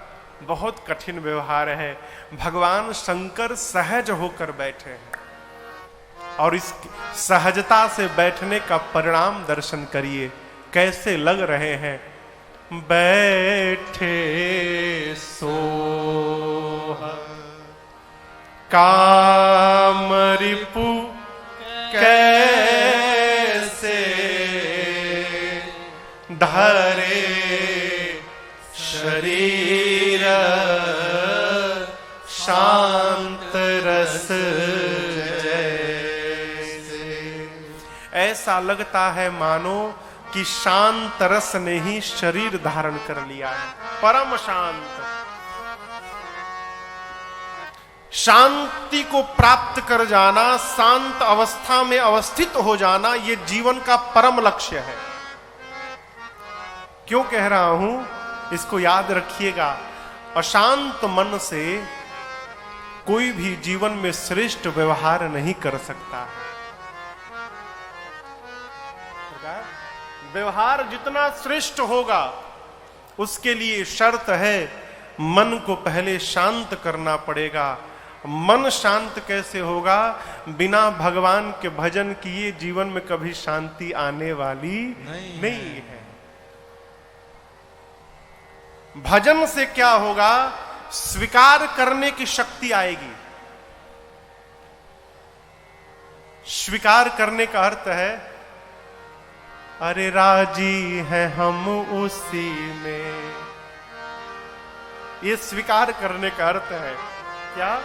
बहुत कठिन व्यवहार है। भगवान शंकर सहज होकर बैठे हैं और इस सहजता से बैठने का परिणाम दर्शन करिए, कैसे लग रहे हैं। बैठे सोह काम रिपु कैसे धरे शरीर शांत रस जैसे। ऐसा लगता है मानो कि शांत रस ने ही शरीर धारण कर लिया है। परम शांत, शांति को प्राप्त कर जाना, शांत अवस्था में अवस्थित हो जाना, ये जीवन का परम लक्ष्य है। क्यों कह रहा हूं, इसको याद रखिएगा। अशांत मन से कोई भी जीवन में श्रेष्ठ व्यवहार नहीं कर सकता। व्यवहार जितना श्रेष्ठ होगा उसके लिए शर्त है मन को पहले शांत करना पड़ेगा। मन शांत कैसे होगा? बिना भगवान के भजन किए जीवन में कभी शांति आने वाली नहीं है। भजन से क्या होगा? स्वीकार करने की शक्ति आएगी। स्वीकार करने का अर्थ है, अरे राजी है हम उसी में। ये स्वीकार करने का अर्थ है क्या?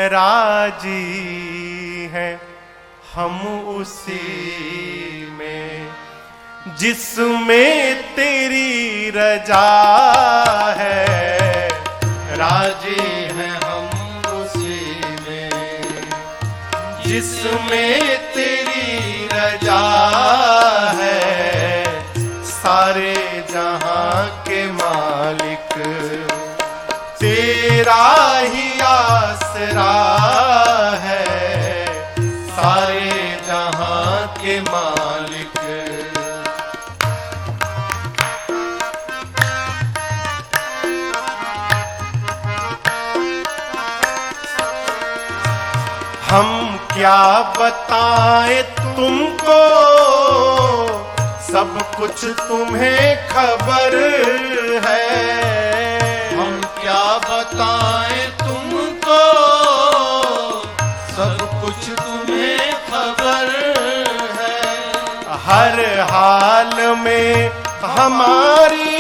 राजी है हम उसी में जिसमें तेरी रजा है। राजी है हम उसी में जिसमें तेरी रजा है। सारे जहां के मालिक तेरा ही आसरा है। सारे जहां के मालिक हम क्या बताएं तुमको, सब कुछ तुम्हें खबर है। हम क्या बताएं तुमको, सब कुछ तुम्हें खबर है। हर हाल में हमारी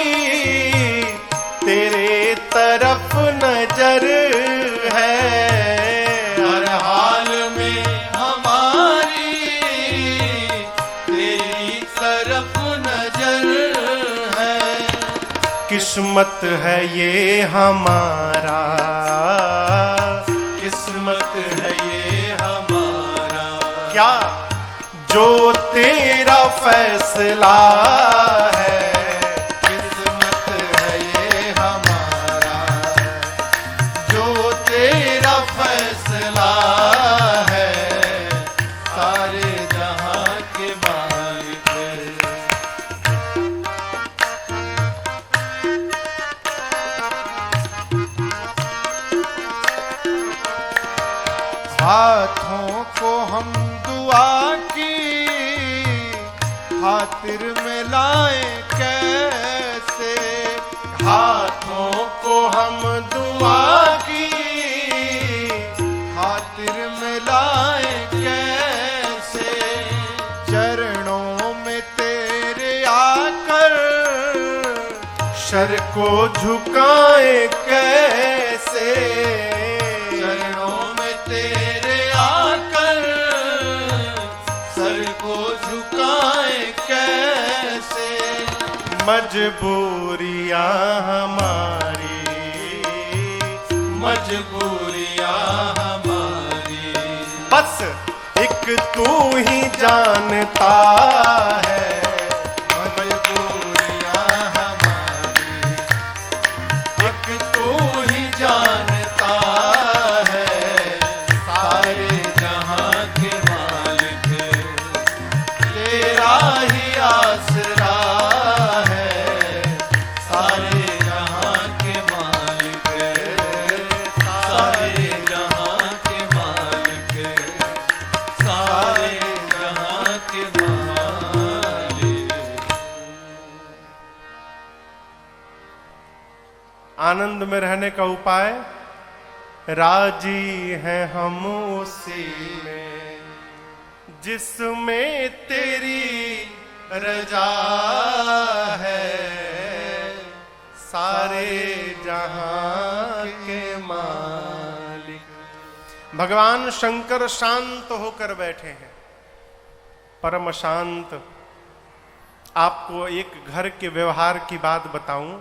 तेरे तरफ नजर है। हर हाल में हमारी तेरी तरफ नजर है। किस्मत है ये हमारा, किस्मत है ये हमारा, क्या जो तेरा फैसला है। किस्मत है ये हमारा, जो तेरा फैसला है। सारे जहां के मालिक हाथों को हम दुआ की खातिर में लाए कैसे। हाथों को हम दुआ की खातिर में लाए कैसे। चरणों में तेरे आकर सर को झुकाए कैसे। चरणों में तेरे आकर सर को झुकाए कैसे। मजबूरियां हमारी, मजबूरियां हमारी, बस एक तू ही जानता है। मजबूरियां हमारी, एक तू ही जानता है। सारे जहां के मालिक तेरा ही आसरा है। सारे जहां के मालिक, सारे जहां के मालिक, सारे जहां के मालिक। आनंद में रहने का उपाय, राजी हैं हम उसी में जिसमें तेरी रजा है। सारे जहां के मालिक। भगवान शंकर शांत होकर बैठे हैं, परम शांत। आपको एक घर के व्यवहार की बात बताऊं।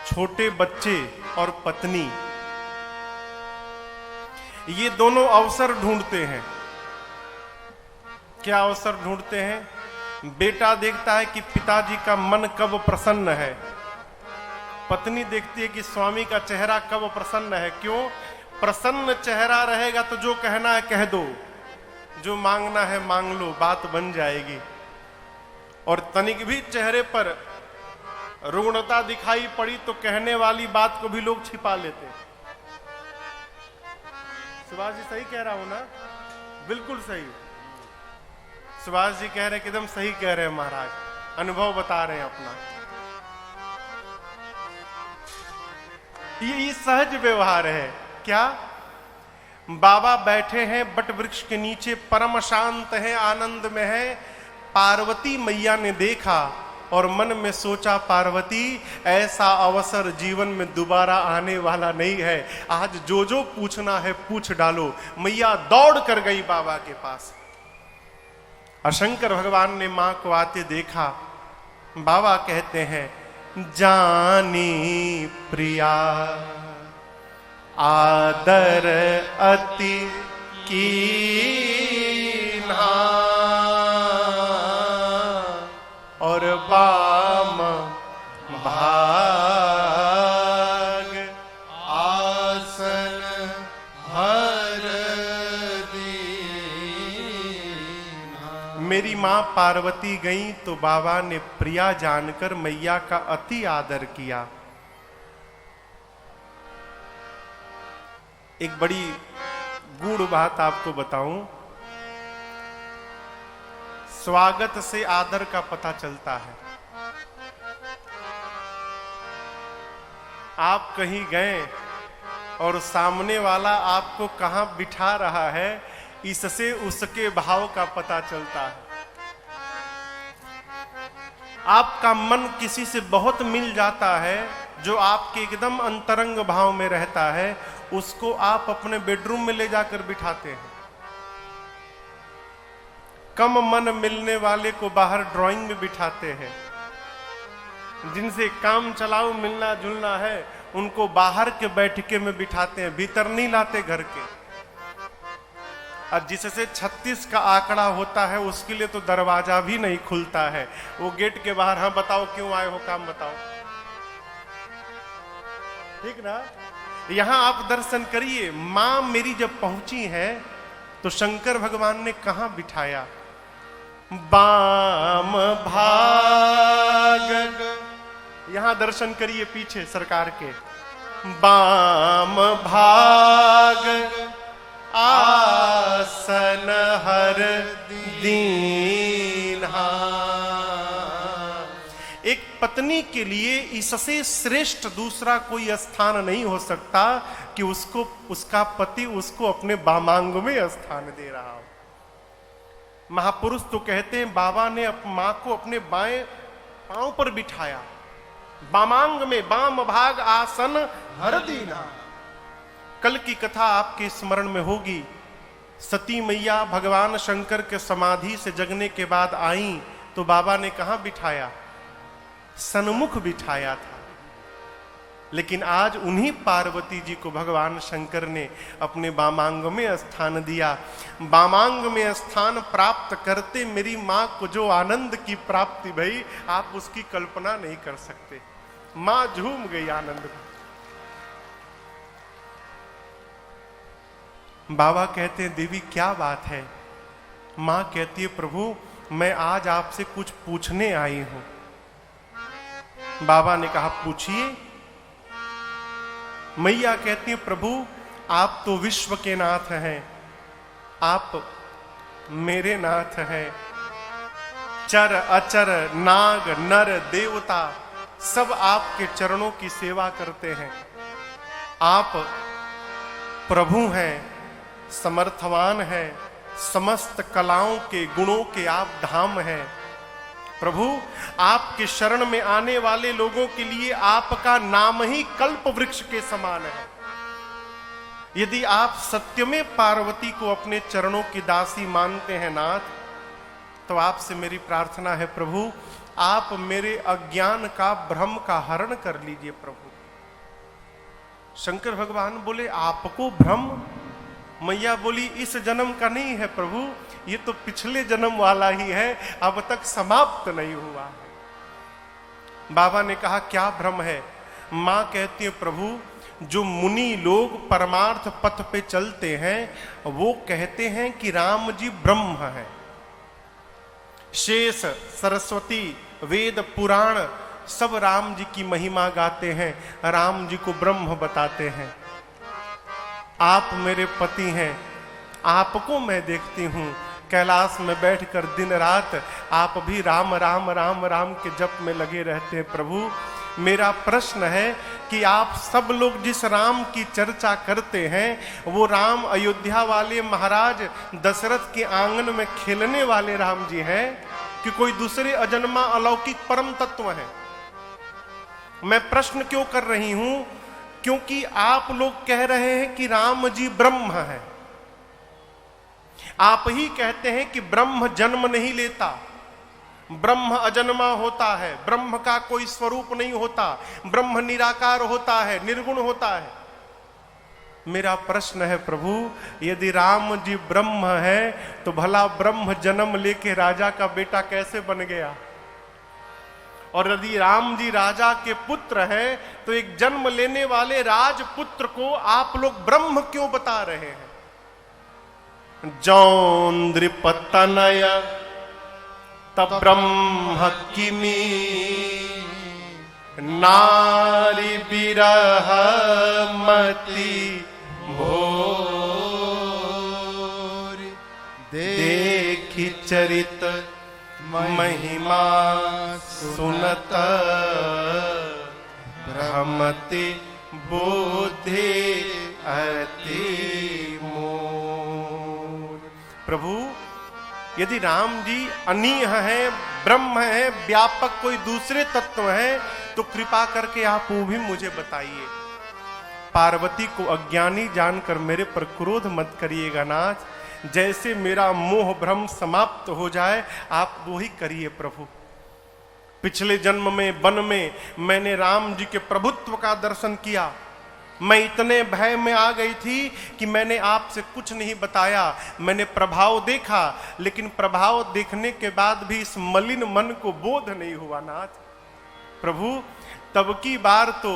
छोटे बच्चे और पत्नी ये दोनों अवसर ढूंढते हैं। क्या अवसर ढूंढते हैं? बेटा देखता है कि पिताजी का मन कब प्रसन्न है, पत्नी देखती है कि स्वामी का चेहरा कब प्रसन्न है। क्यों? प्रसन्न चेहरा रहेगा तो जो कहना है कह दो, जो मांगना है मांग लो, बात बन जाएगी। और तनिक भी चेहरे पर रुग्णता दिखाई पड़ी तो कहने वाली बात को भी लोग छिपा लेते। सुभाष जी सही कह रहा हूं ना? बिल्कुल सही। सुभाष जी कह रहे कि एकदम सही कह रहे हैं महाराज, अनुभव बता रहे हैं अपना। ये सहज व्यवहार है। क्या? बाबा बैठे हैं बट वृक्ष के नीचे, परम शांत हैं, आनंद में हैं। पार्वती मैया ने देखा और मन में सोचा, पार्वती ऐसा अवसर जीवन में दोबारा आने वाला नहीं है, आज जो जो पूछना है पूछ डालो। मैया दौड़ कर गई बाबा के पास। शंकर भगवान ने मां को आते देखा। बाबा कहते हैं, जानी प्रिया आदर अति कीन्हा, और बाम भाग आसन हर दीना। मेरी मां पार्वती गई तो बाबा ने प्रिया जानकर मैया का अति आदर किया। एक बड़ी गूढ़ बात आपको बताऊं। स्वागत से आदर का पता चलता है। आप कहीं गए और सामने वाला आपको कहां बिठा रहा है, इससे उसके भाव का पता चलता है। आपका मन किसी से बहुत मिल जाता है, जो आपके एकदम अंतरंग भाव में रहता है, उसको आप अपने बेडरूम में ले जाकर बिठाते हैं। कम मन मिलने वाले को बाहर ड्राइंग में बिठाते हैं। जिनसे काम चलाऊ मिलना जुलना है, उनको बाहर के बैठके में बिठाते हैं, भीतर नहीं लाते घर के। और जिससे 36 का आंकड़ा होता है, उसके लिए तो दरवाजा भी नहीं खुलता है। वो गेट के बाहर, हाँ बताओ क्यों आए हो, काम बताओ, ठीक ना। यहां आप दर्शन करिए, मां मेरी जब पहुंची है तो शंकर भगवान ने कहां बिठाया? बाम भाग। यहां दर्शन करिए पीछे सरकार के, बाम भाग आसन हर दीन्हा। एक पत्नी के लिए इससे श्रेष्ठ दूसरा कोई स्थान नहीं हो सकता कि उसको उसका पति उसको अपने बामांग में स्थान दे रहा हो। महापुरुष तो कहते हैं बाबा ने मां को अपने बाएं पांव पर बिठाया, बामांग में, बाम भाग आसन हर दीना। कल की कथा आपके स्मरण में होगी। सती मैया भगवान शंकर के समाधि से जगने के बाद आई तो बाबा ने कहां बिठाया? सन्मुख बिठाया था। लेकिन आज उन्हीं पार्वती जी को भगवान शंकर ने अपने बामांग में स्थान दिया। बामांग में स्थान प्राप्त करते मेरी मां को जो आनंद की प्राप्ति भई, आप उसकी कल्पना नहीं कर सकते। मां झूम गई आनंद में। बाबा कहते हैं देवी क्या बात है? मां कहती है प्रभु मैं आज आपसे कुछ पूछने आई हूं। बाबा ने कहा पूछिए। मैया कहती है प्रभु आप तो विश्व के नाथ हैं, आप मेरे नाथ हैं। चर अचर नाग नर देवता सब आपके चरणों की सेवा करते हैं। आप प्रभु हैं, समर्थवान है, समस्त कलाओं के गुणों के आप धाम हैं। प्रभु आपके शरण में आने वाले लोगों के लिए आपका नाम ही कल्प वृक्ष के समान है। यदि आप सत्य में पार्वती को अपने चरणों की दासी मानते हैं नाथ, तो आपसे मेरी प्रार्थना है प्रभु आप मेरे अज्ञान का भ्रम का हरण कर लीजिए। प्रभु शंकर भगवान बोले आपको भ्रम? मैया बोली इस जन्म का नहीं है प्रभु, ये तो पिछले जन्म वाला ही है, अब तक समाप्त नहीं हुआ है। बाबा ने कहा क्या भ्रम है? मां कहती है प्रभु जो मुनि लोग परमार्थ पथ पे चलते हैं वो कहते हैं कि राम जी ब्रह्म है। शेष सरस्वती वेद पुराण सब राम जी की महिमा गाते हैं, राम जी को ब्रह्म बताते हैं। आप मेरे पति हैं, आपको मैं देखती हूं कैलाश में बैठकर दिन रात आप भी राम राम राम राम के जप में लगे रहते हैं। प्रभु मेरा प्रश्न है कि आप सब लोग जिस राम की चर्चा करते हैं वो राम अयोध्या वाले महाराज दशरथ के आंगन में खेलने वाले राम जी हैं कि कोई दूसरे अजन्मा अलौकिक परम तत्व है? मैं प्रश्न क्यों कर रही हूं? क्योंकि आप लोग कह रहे हैं कि राम जी ब्रह्म है। आप ही कहते हैं कि ब्रह्म जन्म नहीं लेता, ब्रह्म अजन्मा होता है, ब्रह्म का कोई स्वरूप नहीं होता, ब्रह्म निराकार होता है, निर्गुण होता है। मेरा प्रश्न है प्रभु यदि राम जी ब्रह्म है तो भला ब्रह्म जन्म लेके राजा का बेटा कैसे बन गया? और यदि राम जी राजा के पुत्र हैं तो एक जन्म लेने वाले राजपुत्र को आप लोग ब्रह्म क्यों बता रहे हैं? जौन्द्रिपतनय तब ब्रह्म किमी नारी विरह मति भोर देखि चरित महिमा सुनत भ्रमति बुद्धि अति मूढ़। प्रभु यदि राम जी अनीह हैं, ब्रह्म हैं, व्यापक कोई दूसरे तत्व हैं, तो कृपा करके आप वो भी मुझे बताइए। पार्वती को अज्ञानी जानकर मेरे पर क्रोध मत करिएगा नाथ। जैसे मेरा मोह भ्रम समाप्त हो जाए आप वो ही करिए प्रभु। पिछले जन्म में वन में मैंने राम जी के प्रभुत्व का दर्शन किया। मैं इतने भय में आ गई थी कि मैंने आपसे कुछ नहीं बताया। मैंने प्रभाव देखा, लेकिन प्रभाव देखने के बाद भी इस मलिन मन को बोध नहीं हुआ नाथ। प्रभु तब की बार तो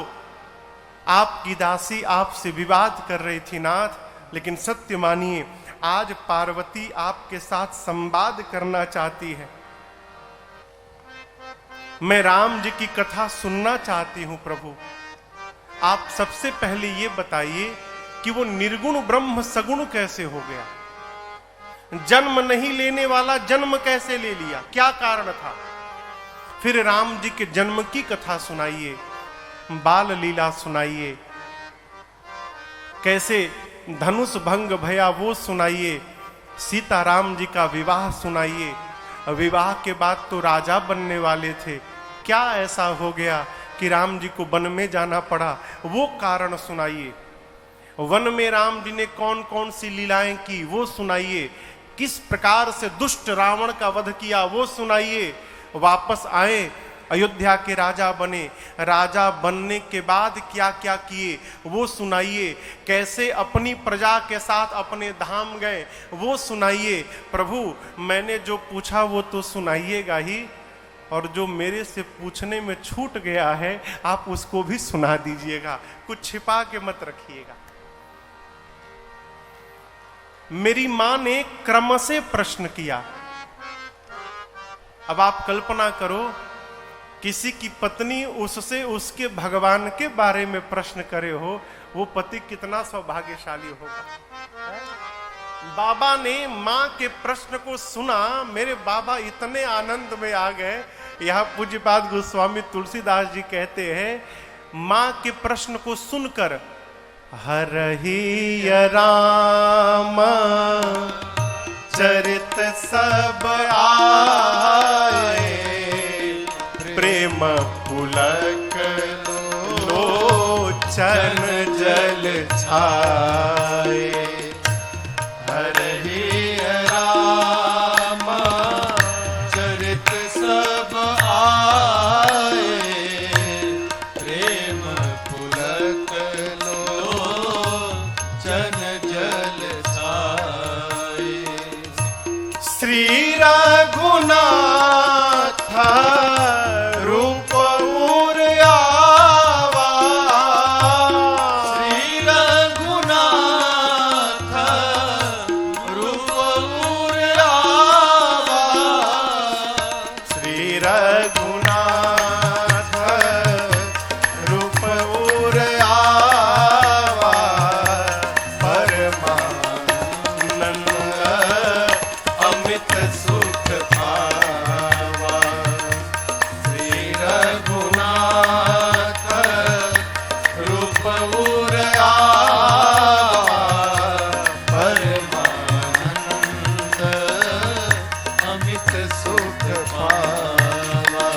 आपकी दासी आपसे विवाद कर रही थी नाथ, लेकिन सत्य मानिए आज पार्वती आपके साथ संवाद करना चाहती है। मैं राम जी की कथा सुनना चाहती हूं प्रभु। आप सबसे पहले ये बताइए कि वो निर्गुण ब्रह्म सगुण कैसे हो गया? जन्म नहीं लेने वाला जन्म कैसे ले लिया? क्या कारण था? फिर राम जी के जन्म की कथा सुनाइए, बाल लीला सुनाइए, कैसे धनुष भंग भया वो सुनाइए, सीताराम जी का विवाह सुनाइए। विवाह के बाद तो राजा बनने वाले थे, क्या ऐसा हो गया कि राम जी को वन में जाना पड़ा? वो कारण सुनाइए। वन में राम जी ने कौन कौन सी लीलाएं की वो सुनाइए। किस प्रकार से दुष्ट रावण का वध किया वो सुनाइए। वापस आए, अयोध्या के राजा बने, राजा बनने के बाद क्या क्या किए वो सुनाइए। कैसे अपनी प्रजा के साथ अपने धाम गए वो सुनाइए। प्रभु मैंने जो पूछा वो तो सुनाइएगा ही, और जो मेरे से पूछने में छूट गया है आप उसको भी सुना दीजिएगा, कुछ छिपा के मत रखिएगा। मेरी मां ने क्रम से प्रश्न किया। अब आप कल्पना करो किसी की पत्नी उससे उसके भगवान के बारे में प्रश्न करे हो, वो पति कितना सौभाग्यशाली होगा। बाबा ने मां के प्रश्न को सुना, मेरे बाबा इतने आनंद में आ गए। यहाँ पूज्यपाद गोस्वामी तुलसीदास जी कहते हैं, मां के प्रश्न को सुनकर हरहि राम चरित सब आए, प्रेम पुलक लोचन जल छाए। हरहि राम चरित सब आए, प्रेम पुलक लोचन जल छाए। श्री रघुनाथ रूप उर आवा, श्री रघुनाथ रूप उर आवा, श्री रघुनाथ रूप उर आवा, परमानंद अमित सुख पावा। श्री रघुनाथ रूप उर आवा, परमानंद अमित सुख पावा।